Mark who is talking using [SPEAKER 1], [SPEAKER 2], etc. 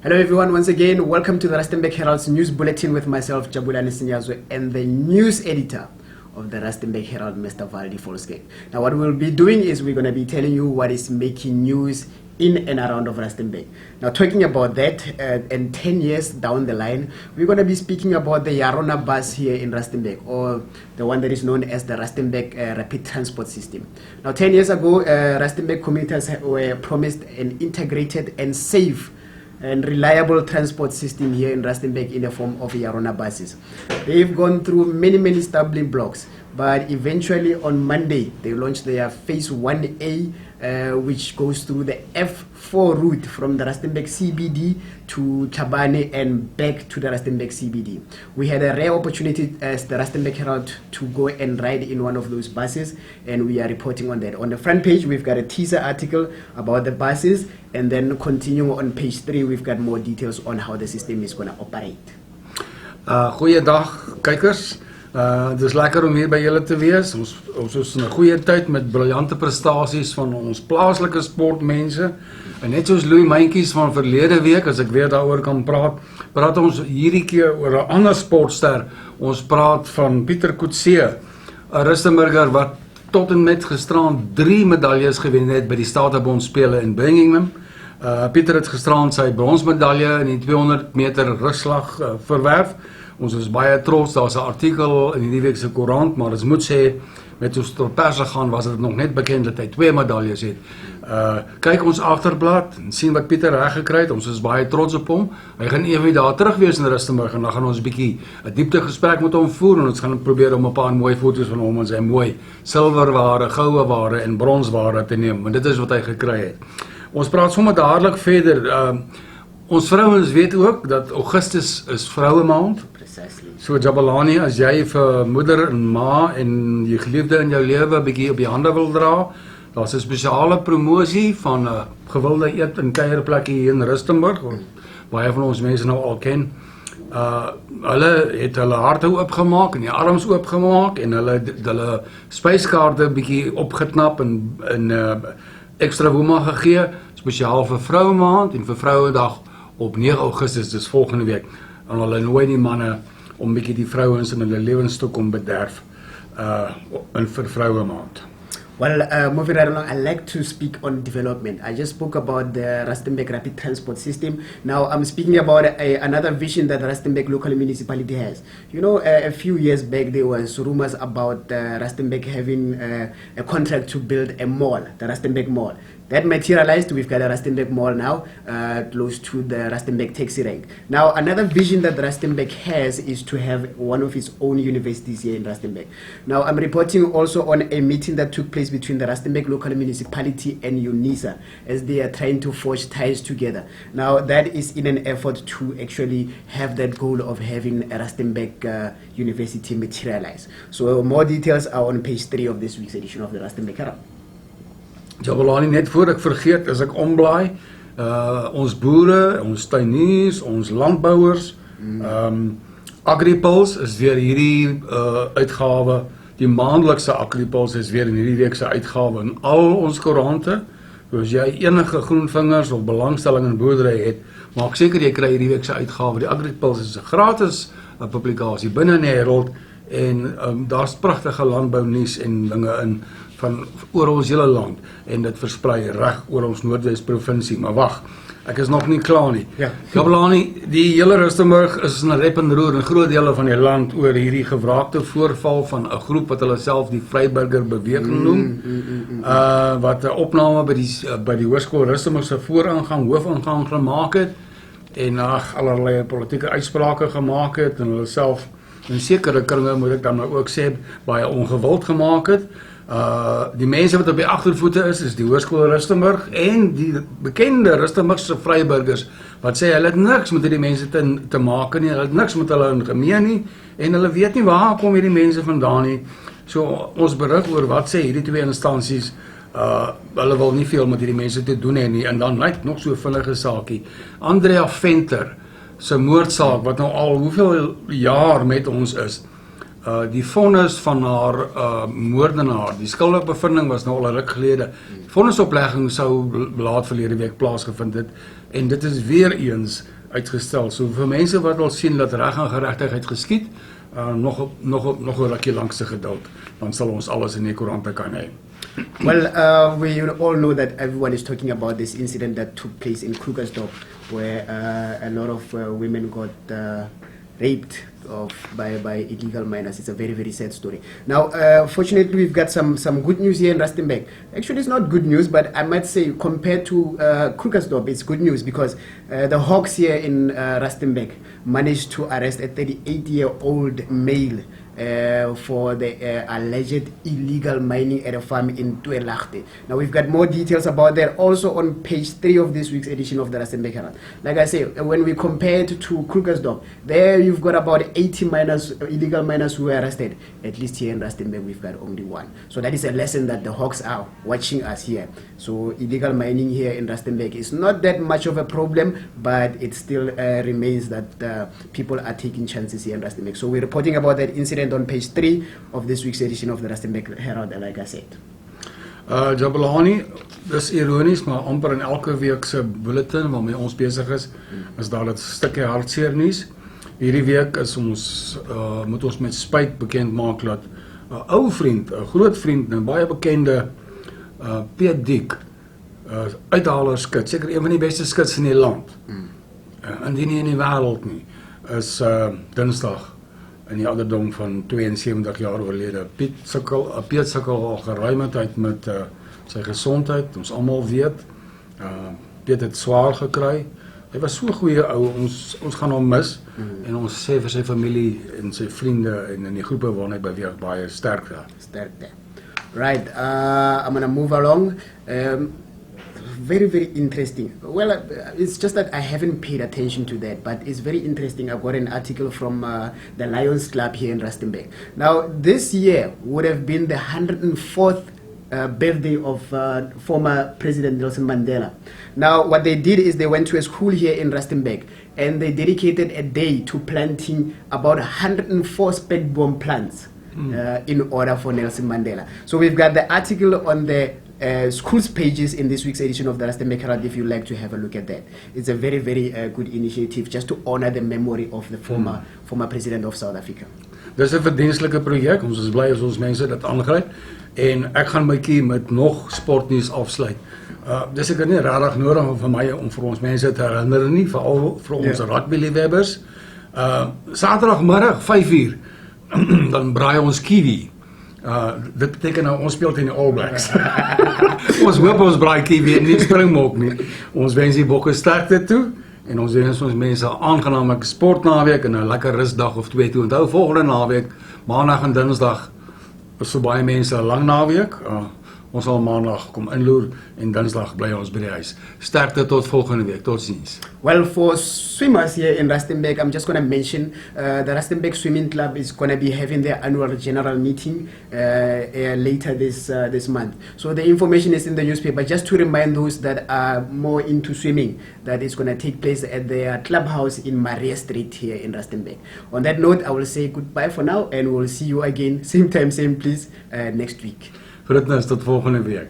[SPEAKER 1] Hello everyone, once again, welcome to the Rustenburg Herald's news bulletin with myself, Jabulani Sinyazwe, and the news editor of the Rustenburg Herald, Mr. Valdi Volskek. Now what we'll be doing is we're going to be telling you what is making news in and around of Rustenburg. Now talking about that, and 10 years down the line, we're going to be speaking about the Yarona bus here in Rustenburg, or the one that is known as the Rustenburg Rapid Transport System. Now 10 years ago, Rustenburg commuters were promised an integrated and safe and reliable transport system here in Rustenburg in the form of Yarona buses. They've gone through many stumbling blocks, but eventually on Monday they launched their phase 1A, which goes through the F4 route from the Rustenburg CBD to Chabane and back to the Rustenburg CBD. We had a rare opportunity as the Rustenburg Herald to go and ride in one of those buses, and we are reporting on that. On the front page, we've got a teaser article about the buses, and then continuing on page 3, we've got more details on how the system is going to operate.
[SPEAKER 2] Goeiedag kykers. Het is lekker om hier by julle te wees. Ons is in 'n goeie tyd met briljante prestasies van ons plaaslike sportmense. En net soos Louis Myntjies van verlede week, as ek weer daaroor kan praat ons hierdie keer oor 'n ander sportster. Ons praat van Pieter Coetzee, 'n Rustenburger wat tot en met gisterand 3 medaljes gewen het by die Statebond spele in Birmingham. Pieter het gisterand sy bronsmedalje in die 200 meter rugslag verwerf. Ons is baie trots, daar's 'n artikel in hierdie week se koerant, maar ons moet sê, met ons tot pers gegaan was dit nog net bekend dat hy 2 medaljes het. Kyk ons agterblad en sien wat Pieter reg gekry het. Ons is baie trots op hom. Hy gaan eendag daar terug wees in Rustenburg en dan gaan ons 'n bietjie 'n diepte gesprek met hom voer en ons gaan probeer om 'n paar mooi foto's van hom en sy mooi silwerware, goue ware en bronsware te neem, want dit is wat hy gekry het. Ons praat sommer dadelik verder. Ons vrouens weet ook dat Augustus is vroue maand. So Jabulani, as jy vir moeder en ma en jy geliefde in jou lewe 'n bietjie op die hande wil dra, daar's 'n spesiale promosie van 'n gewilde eet- en kuierplek hier in Rustenburg, wat baie van ons mense nou al ken. Hulle het hulle harte oopgemaak en die arms oopgemaak en hulle spyskaarte 'n bietjie opgeknap en ekstra woema gegee, spesiaal vir vroue maand en vir Vrouedag op 9 Augustus, dis volgende week. En hulle nooi die manne om bietjie die vrouens in hulle lewens te kom bederf in vir vroue maand.
[SPEAKER 1] Well, moving right along, I'd like to speak on development. I just spoke about the Rustenburg Rapid Transport System. Now I'm speaking about another vision that the Rustenburg local municipality has. You know, a few years back there was rumors about Rustenburg having a contract to build a mall, the Rustenburg Mall. That materialized. We've got a Rustenburg Mall now, close to the Rustenburg taxi rank. Now, another vision that Rustenburg has is to have one of its own universities here in Rustenburg. Now, I'm reporting also on a meeting that took place between the Rustenburg local municipality and UNISA, as they are trying to forge ties together. Now, that is in an effort to actually have that goal of having a Rustenburg University materialize. So, more details are on page 3 of this week's edition of the Rustenburg Herald.
[SPEAKER 2] Jabulani, net voor ek vergeet, as ek omblaai, ons boere, ons tuiniers, ons landbouers, AgriPulse is weer hierdie uitgawe, die maandelikse AgriPulse is weer in hierdie week se uitgawe in al ons koerante. So as jy enige groenvingers of belangstelling in boerdery het, maak seker jy kry hierdie week se uitgawe. Die AgriPulse is 'n gratis publikasie binne in die Herald en daar's pragtige landbounuus en dinge in van oor ons hele land en dit versprei reg oor ons Noordwes provinsie. Maar wag, ek is nog nie klaar nie.
[SPEAKER 1] Ja.
[SPEAKER 2] Jabulani, die hele Rustenburg is in 'n rep en roer in groot dele van die land oor hierdie gewraakte voorval van 'n groep wat hulle self die Vryburger beweging noem, wat 'n opname by die Hoërskool Rustenburg se hoofingang gemaak het en allerlei politieke uitsprake gemaak het en hulle self in sekere kringe, moet ek dan nou ook sê, baie ongewild gemaak het. Die mense wat op die agtervoete is die Hoërskool Rustenburg en die bekende Rustenburgse Vryburgers wat sê hulle het niks met hierdie mense te maak nie, hulle het niks met hulle in gemeen nie en hulle weet nie waar kom hierdie mense vandaan nie. So ons berig oor wat sê hierdie twee instansies, hulle wil nie veel met hierdie mense te doen hê nie. En dan net nog so 'n vinnige saakie. Andrea Venter se moordsaak wat nou al hoeveel jaar met ons is. Die vonnis van haar moordenaar, die skuldigbevinding was nou al 'n ruk gelede. Vonnisoplegging sou laat verlede week plaasgevind het. en dit is weer eens uitgestel. So vir mense wat wil sien dat reg en geregtigheid geskied, nog 'n rukkie langs te geduld, dan sal ons alles in die koerante kan hê.
[SPEAKER 1] Well, we all know that everyone is talking about this incident that took place in Krugersdorp, where a lot of women got raped by illegal miners. It's a very, very sad story. Now, fortunately, we've got some good news here in Rustenburg. Actually, it's not good news, but I might say compared to Krugersdorp, it's good news because the Hawks here in Rustenburg managed to arrest a 38-year-old male for the alleged illegal mining at a farm in 3aug2022. Now we've got more details about that also on page 3 of this week's edition of the Rustenburg Herald. Like I say, when we compare it to Krugersdorp, there you've got about 80 miners, illegal miners who were arrested. At least here in Rustenburg we've got only one. So that is a lesson that the Hawks are watching us here. So illegal mining here in Rustenburg is not that much of a problem, but it still remains that people are taking chances here in Rustenburg. So we're reporting about that incident on page 3 of this week's edition of the Rustenburg Herald, like I said.
[SPEAKER 2] Jabulani, dis ironies, maar amper in elke week se bulletin waarmee ons besig is daar 'n stukkie hartseer nuus. Hierdie week is ons moet ons met spyt bekend maak dat 'n ou vriend, 'n groot vriend, 'n baie bekende Piet Dik, uithalersskut, seker een van die beste skuts in die land. Indien nie in die wêreld nie, is Dinsdag in die ouderdom van 72 jaar oorlede. Piet sukkel al geruime tyd met sy gesondheid. Ons almal weet, Piet het swaar gekry. Hy was so 'n goeie ou, ons gaan hom mis en ons sê vir sy familie en sy vriende en in die groepe waarna hy beweeg baie sterkte.
[SPEAKER 1] Right, I'm gonna move along. Very, very interesting. Well, it's just that I haven't paid attention to that, but it's very interesting. I got an article from the Lions Club here in Rustenburg. Now, this year would have been the 104th birthday of former President Nelson Mandela. Now, what they did is they went to a school here in Rustenburg and they dedicated a day to planting about 104 spekboom plants in order for Nelson Mandela. So we've got the article on the schools pages in this week's edition of the Rustenburg Herald if you'd like to have a look at that. It's a very, very good initiative just to honor the memory of the former president of South Africa.
[SPEAKER 2] Dis 'n verdienstelike projek. Ons is bly as ons mense dit aangryp en ek gaan mykie met nog sportnuus afsluit. Dis ek nie regtig nodig vir my om vir ons mense te herinner nie, veral vir ons rugby liefhebbers. Saterdagmiddag 5:00 dan braai ons kiwi. Dit beteken nou ons speel teen die All Blacks. Ons hoop ons braai kiwi en nie springbok nie. Ons wens die bokke sterkte toe en ons wens ons mense 'n aangename sportnaweek en 'n lekker rusdag of 2 toe. Onthou volgende naweek, Maandag en Dinsdag is vir baie mense 'n lang naweek. Ons sal Maandag kom inloer en Dinsdag bly ons by die huis. Sterkte tot volgende week. Totsiens.
[SPEAKER 1] Well, for swimmers here in Rustenburg, I'm just going to mention the Rustenburg Swimming Club is going to be having their annual general meeting later this month. So the information is in the newspaper. Just to remind those that are more into swimming, that is going to take place at their clubhouse in Maria Street here in Rustenburg. On that note, I will say goodbye for now and we'll see you again, same time, same place, next week.
[SPEAKER 2] Groetnis tot volgende week.